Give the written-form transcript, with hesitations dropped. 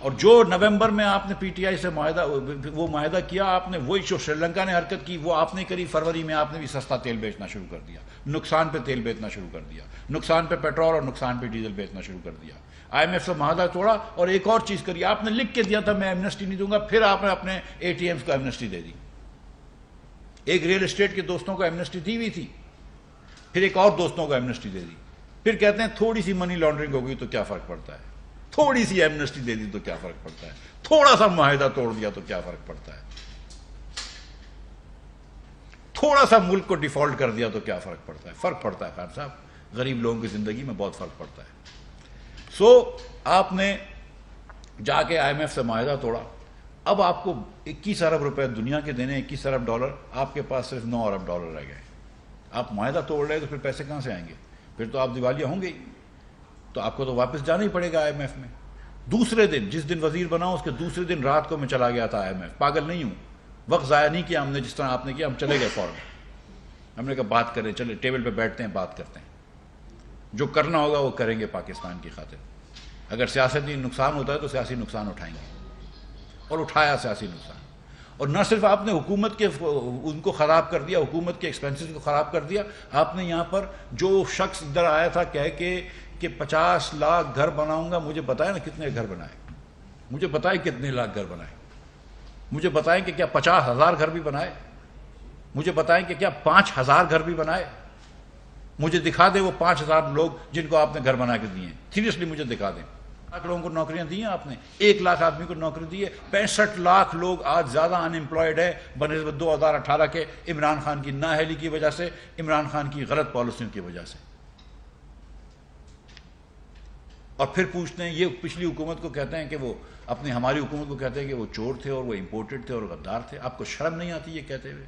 اور جو نومبر میں آپ نے پی ٹی آئی سے وہ معاہدہ کیا آپ نے، وہی جو سری لنکا نے حرکت کی وہ آپ نے کری. فروری میں آپ نے بھی سستا تیل بیچنا شروع کر دیا، نقصان پہ تیل بیچنا شروع کر دیا، نقصان پہ پیٹرول اور نقصان پہ ڈیزل بیچنا شروع کر دیا. آئی ایم ایف سے معاہدہ توڑا اور ایک اور چیز کری، آپ نے لکھ کے دیا تھا میں ایمنسٹی نہیں دوں گا، پھر آپ نے اپنے اے ٹی ایمز کو ایمنسٹی دے دی. ایک ریئل اسٹیٹ کے دوستوں کو ایمنسٹی دی ہوئی تھی، پھر ایک اور دوستوں کو ایمنسٹی دے دی. پھر کہتے ہیں تھوڑی سی منی لانڈرنگ ہو گئی تو کیا فرق پڑتا ہے، تھوڑی سی ایمنسٹی دے دی تو کیا فرق پڑتا ہے، تھوڑا سا معاہدہ توڑ دیا تو کیا فرق پڑتا ہے، تھوڑا سا ملک کو ڈیفالٹ کر دیا تو کیا فرق پڑتا ہے. فرق پڑتا ہے خان صاحب، غریب لوگوں کی زندگی میں بہت فرق پڑتا ہے. آپ نے جا کے آئی ایم ایف سے معاہدہ توڑا. اب آپ کو 21 ارب روپے دنیا کے دینے، 21 ارب ڈالر، آپ کے پاس صرف 9 ارب ڈالر رہ گئے. آپ معاہدہ توڑ رہے تو پھر پیسے کہاں سے آئیں گے؟ پھر تو آپ دیوالیہ ہوں گے ہی. تو آپ کو تو واپس جانا ہی پڑے گا آئی ایم ایف میں. دوسرے دن، جس دن وزیر بنا اس کے دوسرے دن رات کو میں چلا گیا تھا آئی ایم ایف. پاگل نہیں ہوں، وقت ضائع نہیں کیا ہم نے جس طرح آپ نے کیا. ہم چلے گئے فوراً، ہم نے کہا بات کریں، چلے ٹیبل پہ بیٹھتے ہیں، بات کرتے ہیں، جو کرنا ہوگا وہ کریں گے پاکستان کی خاطر. اگر سیاسی نقصان ہوتا ہے تو سیاسی نقصان اٹھائیں گے، اور اٹھایا سیاسی نقصان. اور نہ صرف آپ نے حکومت کے ان کو خراب کر دیا، حکومت کے ایکسپینسز کو خراب کر دیا. آپ نے یہاں پر جو شخص ادھر آیا تھا کہہ کے کہ 50 لاکھ گھر بناؤں گا، مجھے بتائیں نا کتنے گھر بنائے، مجھے بتائیں کتنے لاکھ گھر بنائے، مجھے بتائیں کہ کیا 50,000 گھر بھی بنائے، مجھے بتائیں کہ کیا 5,000 گھر بھی بنائے. مجھے دکھا دیں وہ 5,000 لوگ جن کو آپ نے گھر بنا کے دیے ہیں. سیریسلی مجھے دکھا دیں. 1 لاکھ لوگوں کو نوکریاں دی ہیں آپ نے، 1 لاکھ آدمی کو نوکری دی ہے. 65 لاکھ لوگ آج زیادہ ان امپلائڈ ہے بنسبت 2018 کے، عمران خان کی نااہلی کی وجہ سے، عمران خان کی غلط پالیسیوں کی وجہ سے. اور پھر پوچھتے ہیں، یہ پچھلی حکومت کو کہتے ہیں کہ وہ ہماری حکومت کو کہتے ہیں کہ وہ چور تھے اور وہ امپورٹڈ تھے اور غدار تھے. آپ کو شرم نہیں آتی یہ کہتے ہوئے؟